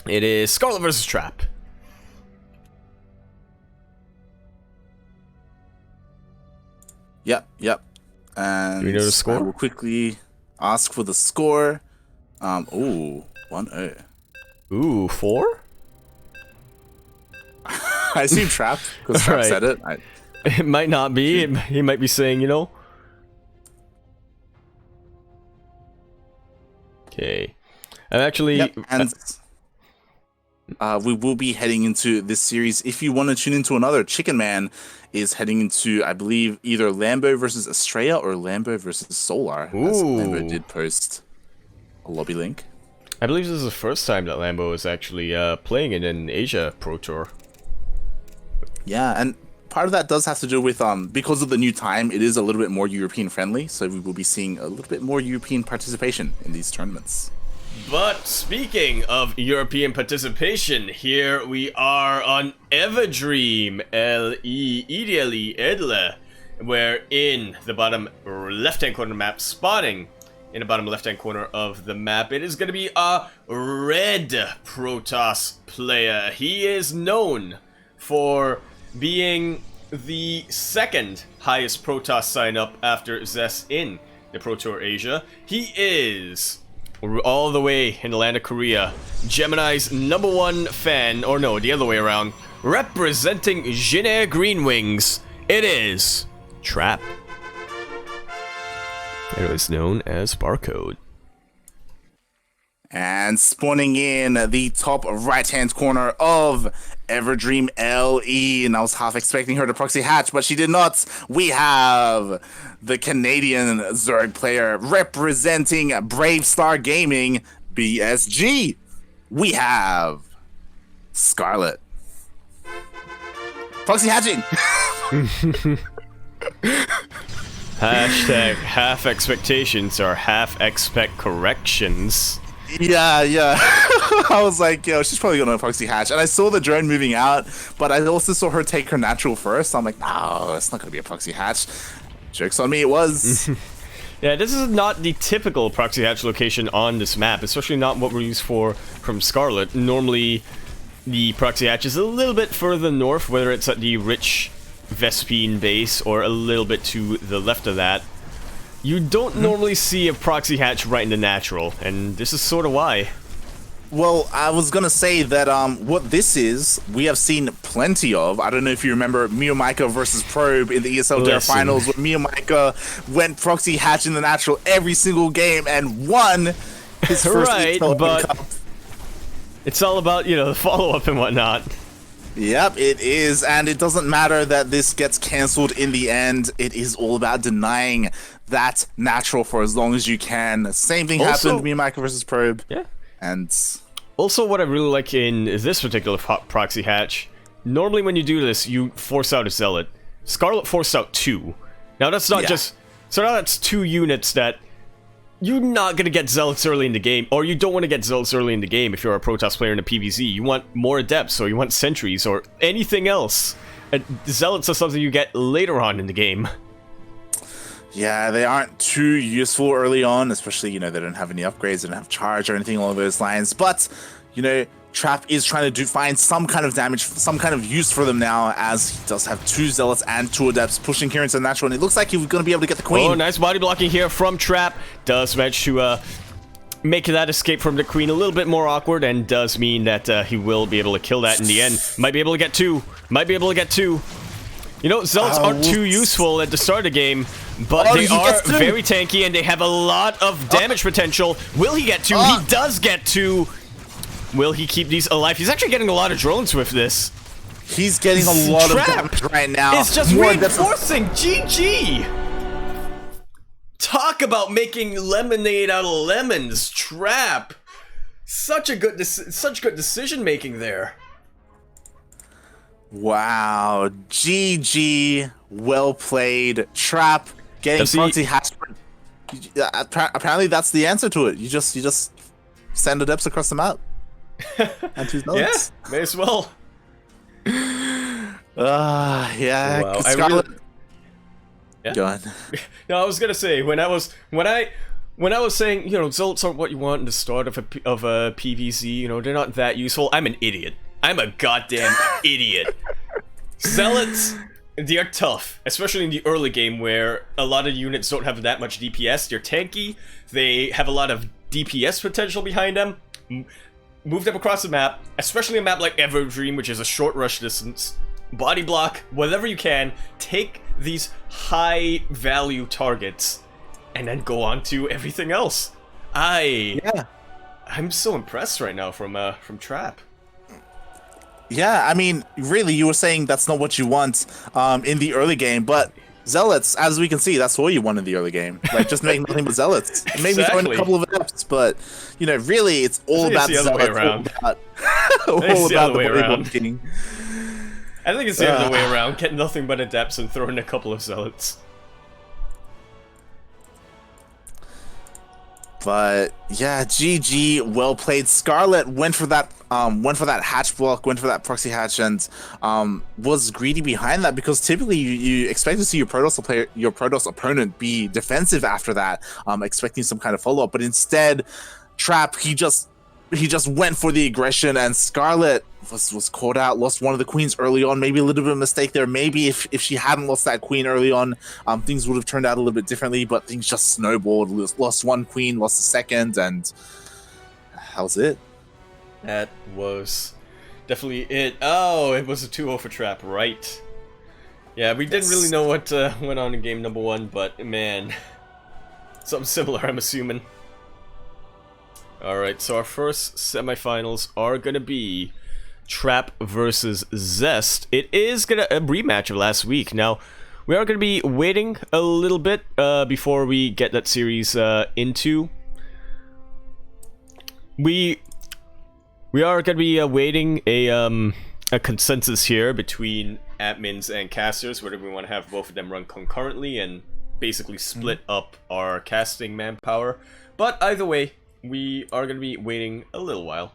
It is Scarlett versus Trap. Yep. And Do we know the score? I will quickly ask for the score. Ooh, 1-0. Ooh, 4? I assume Trap, because Trap said it. It might not be. He might be saying, you know. Okay. I'm actually... Yep, and we will be heading into this series. If you want to tune into another, Chicken Man is heading into, I believe, either Lambo versus Estrella or Lambo versus Solar. As Lambo did post a lobby link. I believe this is the first time that Lambo is actually playing in an Asia Pro Tour. Yeah, and part of that does have to do with, because of the new time, it is a little bit more European friendly, so we will be seeing a little bit more European participation in these tournaments. But speaking of European participation, here we are on Everdream LE Ideally Edle, where in the bottom left-hand corner map, spawning in the bottom left-hand corner of the map, it is going to be a red Protoss player. He is known for being the second highest Protoss sign-up after Zess in the Pro Tour Asia. He is... all the way in the land of Korea, Gemini's ¡1 fan, or no, the other way around, representing Jinair Green Wings, it is Trap. It is known as Barcode. And spawning in the top right-hand corner of Everdream LE, and I was half expecting her to proxy hatch, but she did not. We have the Canadian Zerg player representing Brave Star Gaming, BSG. We have Scarlett. Proxy hatching. Hashtag half expectations or half expect corrections. Yeah. I was like, yo, she's probably gonna proxy hatch. And I saw the drone moving out, but I also saw her take her natural first. I'm like, no, it's not gonna be a proxy hatch. Joke's on me, it was. Yeah, this is not the typical proxy hatch location on this map, especially not what we're used for from Scarlett. Normally, the proxy hatch is a little bit further north, whether it's at the rich Vespine base or a little bit to the left of that. You don't normally see a proxy hatch right in the natural, and this is sort of why. Well, I was gonna say that what this is, we have seen plenty of. I don't know if you remember Miyamika versus Probe in the ESL Dare finals, where Miyamika went proxy hatch in the natural every single game and won his first right, ESL Open but Cup. It's all about, you know, the follow-up and whatnot. Yep, it is, and it doesn't matter that this gets cancelled in the end. It is all about denying that natural for as long as you can. Same thing happened, Miyamika versus Probe. Yeah. And also, what I really like in this particular proxy hatch, normally when you do this, you force out a Zealot. Scarlett forced out 2. Now that's not just... So now that's 2 units that you're not going to get Zealots early in the game, or you don't want to get Zealots early in the game if you're a Protoss player in a PvZ. You want more Adepts, or you want Sentries, or anything else. And Zealots are something you get later on in the game. yeah, they aren't too useful early on, especially, you know, they don't have any upgrades, they don't have charge or anything along those lines. But, you know, Trap is trying to find some kind of damage, some kind of use for them now, as he does have 2 Zealots and 2 Adepts pushing here into the natural, and it looks like he's going to be able to get the Queen. Oh, nice body blocking here from Trap. Does manage to make that escape from the Queen a little bit more awkward, and does mean that he will be able to kill that in the end. Might be able to get 2. Might be able to get 2. You know, Zealots aren't too useful at the start of the game, but they are very tanky, and they have a lot of damage potential. Will he get 2? He does get 2. Will he keep these alive? He's actually getting a lot of drones with this. He's getting a lot of damage right now. It's just reinforcing. GG. Talk about making lemonade out of lemons. Trap. Such good decision making there. Wow. GG. Well played. Trap. Getting proxy hatch. Apparently that's the answer to it. You just send Adepts across the map. And 2 notes. Yeah, may as well. Yeah. Wow. Scarlett. Yeah. Go on. No, I was gonna say when I When I was saying, you know, Zealots aren't what you want in the start of a PvZ, you know, they're not that useful, I'm an idiot. I'm a goddamn idiot. Zealots, they are tough, especially in the early game where a lot of units don't have that much DPS. They're tanky, they have a lot of DPS potential behind them. Move them across the map, especially a map like Everdream, which is a short rush distance. Body block, whatever you can, take these high value targets and then go on to everything else. I'm so impressed right now from Trap. Yeah, I mean, really, you were saying that's not what you want in the early game, but Zealots, as we can see, that's what you want in the early game. Like, just make nothing but Zealots. Maybe throw in a couple of adepts, but, you know, really, it's all about the Zealots. Way around. All about the way around. I think it's the other way around. Get nothing but adepts and throw in a couple of Zealots. But yeah, GG, well played. Scarlett went for that hatch block, went for that proxy hatch, and was greedy behind that, because typically you expect to see your Protoss opponent be defensive after that, expecting some kind of follow up. But instead, Trap, he just went for the aggression, and Scarlett was caught out, lost one of the queens early on. Maybe a little bit of a mistake there. Maybe if she hadn't lost that queen early on, things would have turned out a little bit differently, but things just snowballed. Lost one queen, lost the second, and that was it. That was definitely it. Oh, it was a 2-0 for Trap, right. Yeah, we didn't really know what went on in game number 1, but man, something similar, I'm assuming. Alright, so our first semifinals are gonna be Trap versus Zest. It is a rematch of last week. Now, we are gonna be waiting a little bit before we get that series into. We are gonna be awaiting a consensus here between admins and casters, whether we want to have both of them run concurrently and basically split up our casting manpower. But either way, we are going to be waiting a little while.